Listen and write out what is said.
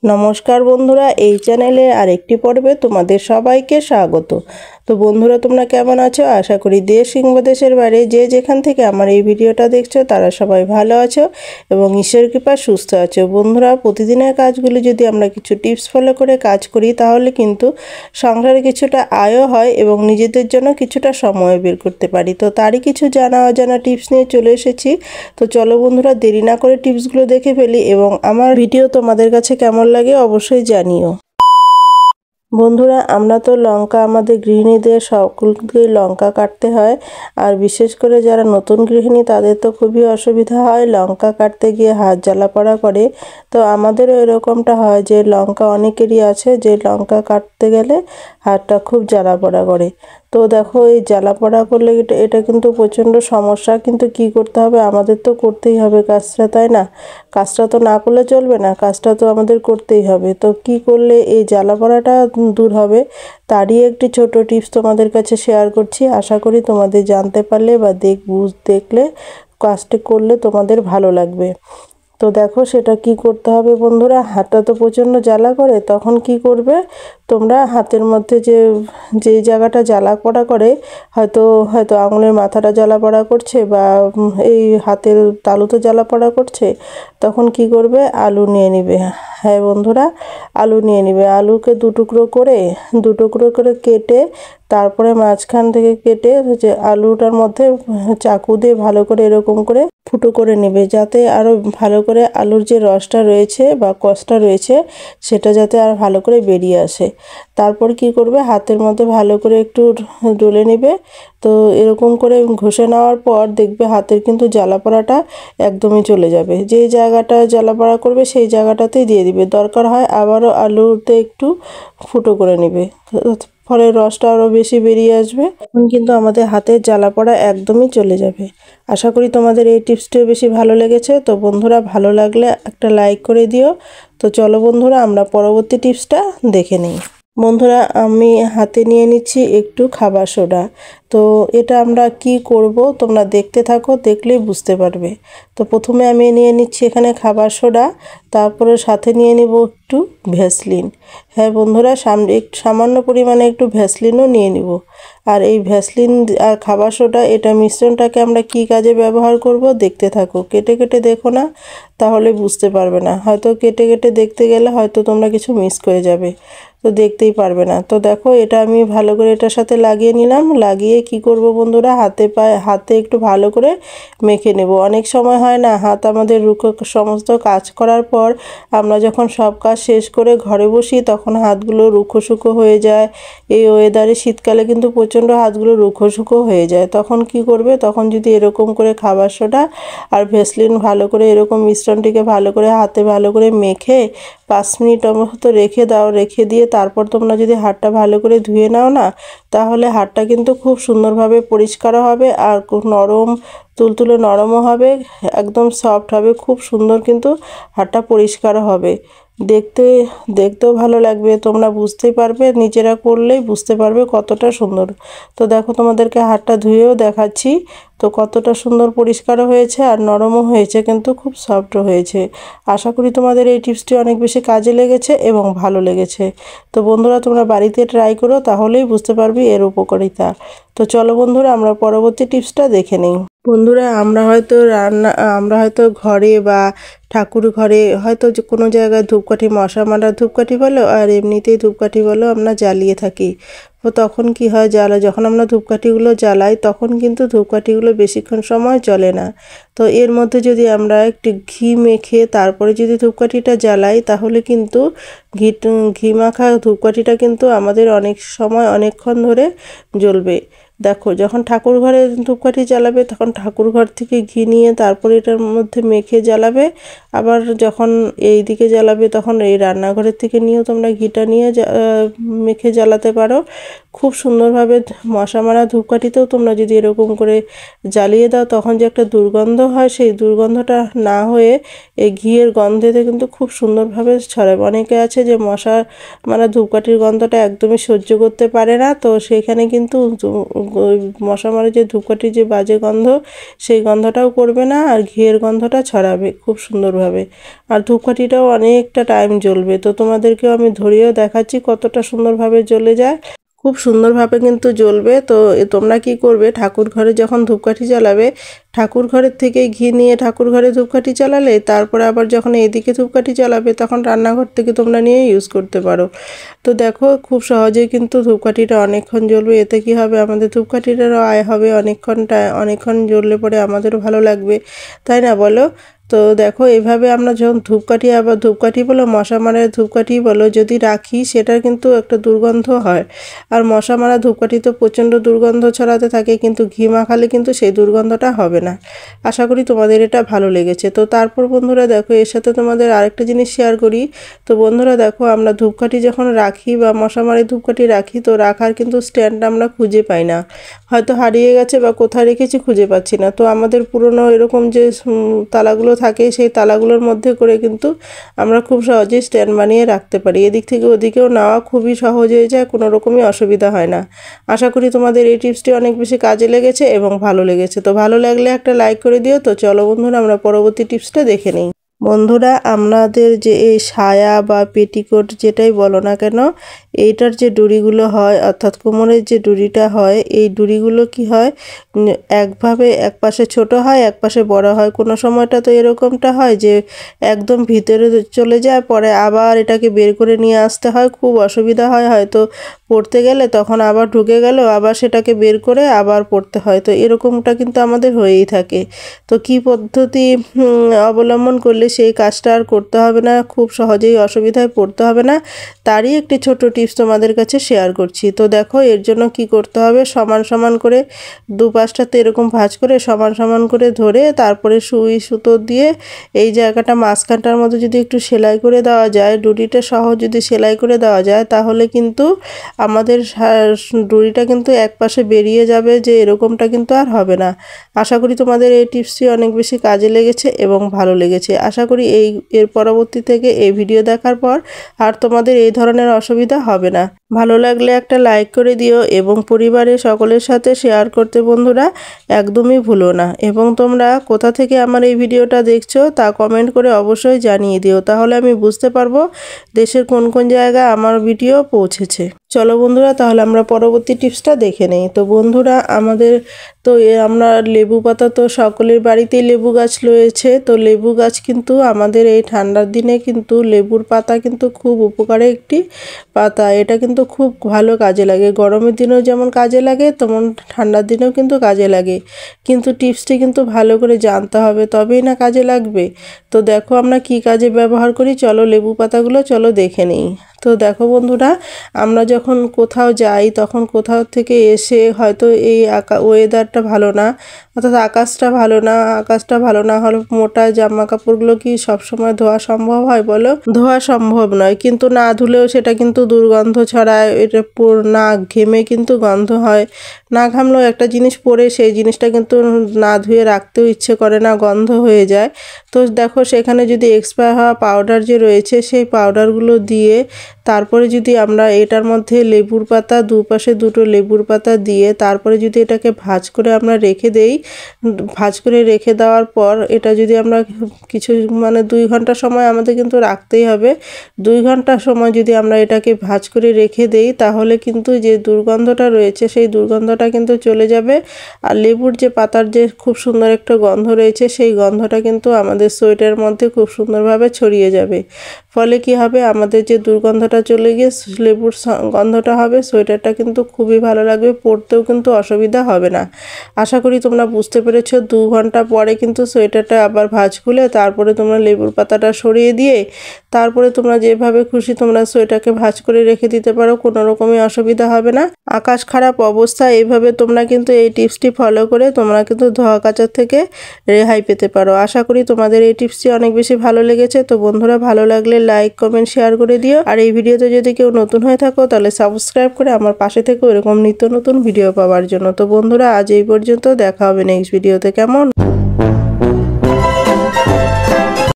নমস্কার বন্ধুরা, এই চ্যানেলে আরেকটি পর্বে তোমাদের সবাইকে স্বাগত। তো বন্ধুরা, তোমরা কেমন আছো? আশা করি দেশ কিংবা দেশের বাইরে যে যেখান থেকে আমার এই ভিডিওটা দেখছো তারা সবাই ভালো আছো এবং ঈশ্বরের কৃপায় সুস্থ আছো। বন্ধুরা, প্রতিদিনের কাজগুলি যদি আমরা কিছু টিপস ফলো করে কাজ করি তাহলে কিন্তু সংসারে কিছুটা আয়ও হয় এবং নিজেদের জন্য কিছুটা সময় বের করতে পারি। তো তারই কিছু জানা অজানা টিপস নিয়ে চলে এসেছি। তো চলো বন্ধুরা, দেরি না করে টিপসগুলো দেখে ফেলি এবং আমার ভিডিও তোমাদের কাছে কেমন লাগে অবশ্যই জানিও। বন্ধুরা, আমরা তো লঙ্কা আমাদের গৃহিণীদের সকলকে লঙ্কা কাটতে হয়, আর বিশেষ করে যারা নতুন গৃহিণী তাদের তো খুবই অসুবিধা হয়, লঙ্কা কাটতে গিয়ে হাত জ্বালাপোড়া করে। তো আমাদেরও এরকমটা হয় যে লঙ্কা অনেকেরই আছে যে লঙ্কা কাটতে গেলে হাতটা খুব জ্বালাপোড়া করে। তো দেখো, এই জ্বালাপোড়া করলে এটা কিন্তু প্রচণ্ড সমস্যা। কিন্তু কি করতে হবে, আমাদের তো করতেই হবে কাজটা, তাই না? কাজটা তো না করলে চলবে না, কাজটা তো আমাদের করতেই হবে। তো কি করলে এই জ্বালাপোড়াটা দূর হবে তারই একটি ছোট টিপস তোমাদের কাছে শেয়ার করছি। আশা করি তোমাদের জানতে পারলে বা দেখলে কাজটি করলে তোমাদের ভালো লাগবে। তো দেখো সেটা কি করতে হবে বন্ধুরা, হাতটা তো প্রচণ্ড জ্বালা করে, তখন কি করবে তোমরা, হাতের মধ্যে যে জায়গাটা জ্বালা পোড়া করে, হয়তো হয়তো আঙুলের মাথাটা জ্বালা পোড়া করছে বা এই হাতের তালুতে জ্বালা পোড়া করছে, তখন কি করবে, আলু নিয়ে নিবে। হ্যাঁ বন্ধুরা, আলু নিয়ে নিবে। আলুকে দু টুকরো করে কেটে তারপরে মাঝখান থেকে কেটে যে আলুটার মধ্যে চাকু দিয়ে ভালো করে এরকম করে ফুটো করে নেবে, যাতে আরও ভালো করে আলুর যে রসটা রয়েছে বা কষটা রয়েছে সেটা যাতে আর ভালো করে বেরিয়ে আসে। তারপর কি করবে, হাতের মধ্যে ভালো করে একটু ডলে নেবে। তো এরকম করে ঘষে নেওয়ার পর দেখবে হাতের কিন্তু জ্বালাপোড়াটা একদমই চলে যাবে। যেই জায়গাটা জ্বালাপোড়া করবে সেই জায়গাটাতেই দিয়ে দিবে, দরকার হয় আবারও আলুতে একটু ফুটো করে নেবে, ফলে রসটা আরও বেশি বেরিয়ে আসবে। তখন কিন্তু আমাদের হাতের জ্বালাপোড়া একদমই চলে যাবে। আশা করি তোমাদের এই টিপসটিও বেশি ভালো লেগেছে। তো বন্ধুরা, ভালো লাগলে একটা লাইক করে দিও। তো চলো বন্ধুরা, আমরা পরবর্তী টিপসটা দেখে নিই। বন্ধুরা, আমি হাতে নিয়ে নিচ্ছি একটু খাবার সোডা। তো এটা আমরা কি করব তোমরা দেখতে থাকো, দেখলেই বুঝতে পারবে। তো প্রথমে আমি নিয়ে নিচ্ছি এখানে খাবার সোডা, তারপরে সাথে নিয়ে নিব একটু ভ্যাসলিন। হ্যাঁ বন্ধুরা, সামান্য পরিমাণে একটু ভ্যাসলিনও নিয়ে নিব। আর এই ভ্যাসলিন আর খাবার সোডা এটা মিশ্রণটাকে আমরা কি কাজে ব্যবহার করব দেখতে থাকো, কেটে কেটে দেখো না, তাহলে বুঝতে পারবে না। হয়তো কেটে কেটে দেখতে গেলে হয়তো তোমরা কিছু মিস করে যাবে, তো দেখতেই পারবে না। তো দেখো, এটা আমি ভালো করে এটার সাথে লাগিয়ে নিলাম। লাগিয়ে কি করব বন্ধুরা, হাতে একটু ভালো করে মেখে নেব। অনেক সময় হয় না, হাত আমাদের রুখো, সমস্ত কাজ করার পর আমরা যখন সব কাজ শেষ করে ঘরে বসি তখন হাতগুলো রুখো শুকো হয়ে যায়। এই ওয়েদারে শীতকালে কিন্তু প্রচণ্ড হাতগুলো রুখো শুকো হয়ে যায়। তখন কি করবে, তখন যদি এরকম করে খাবার সোডা আর ভ্যাসলিন ভালো করে এরকম মিশ্রণটিকে ভালো করে হাতে ভালো করে মেখে 5 মিনিট মতো রেখে দাও। রেখে দিয়ে তারপর তোমরা যদি হাতটা ভালো করে ধুয়ে নাও না, তাহলে হাতটা কিন্তু খুব সুন্দরভাবে পরিষ্কারও হবে আর খুব নরম, তুলতুলে নরমও হবে, একদম সফট হবে, খুব সুন্দর কিন্তু হাতটা পরিষ্কারও হবে। দেখতেও ভালো লাগবে, তোমরা বুঝতেই পারবে, নিজেরা করলেই বুঝতে পারবে কতটা সুন্দর। তো দেখো, তোমাদেরকে হাতটা ধুয়েও দেখাচ্ছি, তো কতটা সুন্দর পরিষ্কারও হয়েছে আর নরমও হয়েছে, কিন্তু খুব সফটও হয়েছে। আশা করি তোমাদের এই টিপসটি অনেক বেশি কাজে লেগেছে এবং ভালো লেগেছে। তো বন্ধুরা, তোমরা বাড়িতে ট্রাই করো, তাহলেই বুঝতে পারবে এর উপকারিতা। তো চলো বন্ধুরা, আমরা পরবর্তী টিপসটা দেখে নিই। বন্ধুরা, আমরা হয়তো ঘরে বা ঠাকুর ঘরে হয়তো যে কোনো জায়গায় ধূপকাঠি, মশা মারার ধূপকাঠি বলো আর এমনিতেই ধূপকাঠি বলো, আমরা জ্বালিয়ে থাকি। তো তখন কি হয়, যখন আমরা ধূপকাঠিগুলো জ্বালাই তখন কিন্তু ধূপকাঠিগুলো বেশিক্ষণ সময় জ্বলে না। তো এর মধ্যে যদি আমরা একটু ঘি মেখে তারপরে যদি ধূপকাঠিটা জ্বালাই, তাহলে কিন্তু ঘি মাখা ধূপকাঠিটা কিন্তু আমাদের অনেক সময় অনেকক্ষণ ধরে জ্বলবে। দেখো, যখন ঠাকুর ঘরে ধূপকাঠি জ্বালাবে তখন ঠাকুর ঘর থেকে ঘি নিয়ে তারপরে এটার মধ্যে মেখে জ্বালাবে। আবার যখন এই দিকে জ্বালাবে তখন এই রান্নাঘরের থেকে নিয়েও তোমরা ঘিটা নিয়ে মেখে জ্বালাতে পারো। খুব সুন্দরভাবে মশা মারা ধূপকাঠিতেও তোমরা যদি এরকম করে জ্বালিয়ে দাও, তখন যে একটা দুর্গন্ধ হয়, সেই দুর্গন্ধটা না হয়ে এই ঘিয়ের গন্ধেতে কিন্তু খুব সুন্দরভাবে ছড়াবে। অনেকে আছে যে মশা মারা ধূপকাঠির গন্ধটা একদমই সহ্য করতে পারে না, তো সেখানে কিন্তু ওই মশা মারা যে ধূপকাঠির যে বাজে গন্ধ সেই গন্ধটাও করবে না, আর ঘিয়ের গন্ধটা ছড়াবে খুব সুন্দরভাবে। আর ধূপকাঠিটাও অনেকটা টাইম জ্বলবে। তো তোমাদেরকেও আমি ধরিয়েও দেখাচ্ছি কতটা সুন্দরভাবে জ্বলে যায়, খুব সুন্দরভাবে কিন্তু জ্বলবে। তো তোমরা কি করবে, ঠাকুর ঘরে যখন ধূপকাঠি জ্বালাবে, ঠাকুর ঘরের থেকে ঘি নিয়ে ঠাকুর ঘরে ধূপকাঠি জ্বালালে তারপরে আবার যখন এইদিকে ধূপকাঠি জ্বালাবে তখন রান্নাঘর থেকে তোমরা নিয়ে ইউজ করতে পারো। তো দেখো খুব সহজেই কিন্তু ধূপকাঠিটা অনেকক্ষণ জ্বলবে। এতে কি হবে, আমাদের ধূপকাঠিটারও আয় হবে, অনেকক্ষণ জ্বললে পরে আমাদেরও ভালো লাগবে, তাই না বলো? তো দেখো এইভাবে আমরা যখন ধূপকাঠি, আবার ধূপকাঠি বলো মশা মারার ধূপকাঠি বলো, যদি রাখি সেটার কিন্তু একটা দুর্গন্ধ হয়। আর মশা মারা ধূপকাঠি তো প্রচণ্ড দুর্গন্ধ ছড়াতে থাকে, কিন্তু ঘি মাখালে কিন্তু সেই দুর্গন্ধটা হবে না। আশা করি তোমাদের এটা ভালো লেগেছে। তো তারপর বন্ধুরা দেখো, এর সাথে তোমাদের আরেকটা জিনিস শেয়ার করি। তো বন্ধুরা দেখো, আমরা ধূপকাঠি যখন রাখি বা মশা মারি ধূপকাঠি রাখি, তো রাখার কিন্তু স্ট্যান্ডটা আমরা খুঁজে পাই না, হয়তো হারিয়ে গেছে বা কোথায় রেখেছি খুঁজে পাচ্ছি না। তো আমাদের পুরনো এরকম যে তালাগুলো থাকে সেই তালাগুলোর মধ্যে করে কিন্তু আমরা খুব সহজেই স্ট্যান্ড বানিয়ে রাখতে পারি। এদিক থেকে ওদিকেও নেওয়া খুবই সহজ হয়ে যায়, কোনো রকমই অসুবিধা হয় না। আশা করি তোমাদের এই টিপসটি অনেক বেশি কাজে লেগেছে এবং ভালো লেগেছে। তো ভালো লাগলে একটা লাইক করে দিও। তো চলো বন্ধুরা, আমরা পরবর্তী টিপসটা দেখে নিই। বন্ধুরা, আমাদের যে এই সায়া বা পেটিকোট যেটাই বলো না কেন, এইটার যে ডুরিগুলো হয় অর্থাৎ কোমরের যে ডুরিটা হয়, এই ডুরিগুলো কি হয়, একভাবে এক পাশে ছোট হয় এক পাশে বড় হয়। কোনো সময়টা তো এরকমটা হয় যে একদম ভিতরে চলে যায়, পরে আবার এটাকে বের করে নিয়ে আসতে হয়, খুব অসুবিধা হয়। হয়তো পড়তে গেলে তখন আবার ঢুকে গেল, আবার সেটাকে বের করে আবার পড়তে হয়। তো এরকমটা কিন্তু আমাদের হয়েই থাকে। তো কি পদ্ধতি অবলম্বন করলে সেই কাজটা আর করতে হবে না, খুব সহজেই অসুবিধায় পড়তে হবে না, তারই একটি ছোট টিপস তোমাদের কাছে শেয়ার করছি। তো দেখো, এর জন্য কি করতে হবে, সমান সমান করে দুপাশটাতে এরকম ভাঁজ করে সমান সমান করে ধরে তারপরে সুই সুতো দিয়ে এই জায়গাটা মাঝখানটার মধ্যে যদি একটু সেলাই করে দেওয়া যায়, ডুরিটা সহ যদি সেলাই করে দেওয়া যায়, তাহলে কিন্তু আমাদের ডুরিটা কিন্তু এক পাশে বেরিয়ে যাবে, যে এরকমটা কিন্তু আর হবে না। আশা করি তোমাদের এই টিপসটি অনেক বেশি কাজে লেগেছে এবং ভালো লেগেছে। আশা করি এর পরবর্তী থেকে এই ভিডিও দেখার পর আর তোমাদের এই ধরনের অসুবিধা হবে না। ভালো লাগলে একটা লাইক করে দিও এবং পরিবারের সকলের সাথে শেয়ার করতে বন্ধুরা একদমই ভুলো না। এবং তোমরা কোথা থেকে আমার এই ভিডিওটা দেখছো তা কমেন্ট করে অবশ্যই জানিয়ে দিও, তাহলে আমি বুঝতে পারবো দেশের কোন কোন জায়গায় আমার ভিডিও পৌঁছেছে। চলো বন্ধুরা, তাহলে আমরা পরবর্তী টিপসটা দেখে নেই। তো বন্ধুরা, আমাদের তো আমরা লেবু পাতা তো সকলের বাড়িতেই লেবু গাছ রয়েছে। তো লেবু গাছ কিন্তু আমাদের এই ঠান্ডার দিনে কিন্তু লেবুর পাতা কিন্তু খুব উপকারী একটি পাতা। এটা কিন্তু খুব ভালো কাজে লাগে, গরমের দিনেও যেমন কাজে লাগে তেমন ঠান্ডার দিনেও কিন্তু কাজে লাগে। কিন্তু টিপসটি কিন্তু ভালো করে জানতে হবে, তবেই না কাজে লাগবে। তো দেখো আমরা কি কাজে ব্যবহার করি, চলো লেবু পাতাগুলো চলো দেখে নিই। তো দেখো বন্ধুরা, আমরা যখন কোথাও যাই তখন কোথাও থেকে এসে হয়তো এই ওয়েদারটা ভালো না, অর্থাৎ আকাশটা ভালো না হলে মোটা জামা কাপড়গুলো কি সবসময় ধোয়া সম্ভব হয় বলো? ধোয়া সম্ভব নয়, কিন্তু না ধুলেও সেটা কিন্তু দুর্গন্ধ ছড়ায়। এটা না ঘেমে কিন্তু গন্ধ হয়, না ঘামলেও একটা জিনিস পরে সেই জিনিসটা কিন্তু না ধুয়ে রাখতেও ইচ্ছে করে না, গন্ধ হয়ে যায়। তো দেখো, সেখানে যদি এক্সপায়ার হওয়া পাউডার যে রয়েছে সেই পাউডারগুলো দিয়ে তারপরে যদি আমরা এটার মধ্যে লেবুর পাতা, দুপাশে দুটো লেবুর পাতা দিয়ে তারপরে যদি এটাকে ভাঁজ করে আমরা রেখে দেই, ভাঁজ করে রেখে দেওয়ার পর এটা যদি আমরা কিছু 2 ঘন্টা সময় আমাদের কিন্তু রাখতেই হবে। 2 ঘন্টা সময় যদি আমরা এটাকে ভাঁজ করে রেখে দেই, তাহলে কিন্তু যে দুর্গন্ধটা রয়েছে সেই দুর্গন্ধটা কিন্তু চলে যাবে। আর লেবুর যে পাতার যে খুব সুন্দর একটা গন্ধ রয়েছে সেই গন্ধটা কিন্তু আমাদের সোয়েটারের মধ্যে খুব সুন্দরভাবে ছড়িয়ে যাবে। ফলে কি হবে, আমাদের যে দুর্গন্ধটা চলে গিয়ে লেবুর গন্ধটা হবে, সোয়েটারটা কিন্তু খুবই ভালো লাগবে, পরতেও কিন্তু অসুবিধা হবে না। আশা করি তোমরা বুঝতে পেরেছো। 2 ঘন্টা পরে কিন্তু সোয়েটারটা আবার ভাঁজ খুলে তারপরে তোমরা লেবুর পাতাটা সরিয়ে দিয়ে তারপরে তোমরা যেভাবে খুশি তোমরা সোয়েটারকে ভাঁজ করে রেখে দিতে পারো, কোনো রকমই অসুবিধা হবে না। আকাশ খারাপ অবস্থা এইভাবে তোমরা কিন্তু এই টিপসটি ফলো করে তোমরা কিন্তু ধোয়া কাচার থেকে রেহাই পেতে পারো। আশা করি তোমাদের এই টিপসটি অনেক বেশি ভালো লেগেছে। তো বন্ধুরা, ভালো লাগলে লাইক কমেন্ট শেয়ার করে দিও। আর এই ভিডিওতে যদি কেউ নতুন হয়ে থাকো তাহলে সাবস্ক্রাইব করে আমার পাশে থেকো এরকম নিত্য নতুন ভিডিও পাওয়ার জন্য। তো বন্ধুরা, আজ এই পর্যন্ত, দেখা হবে নেক্সট ভিডিওতে। কেমন?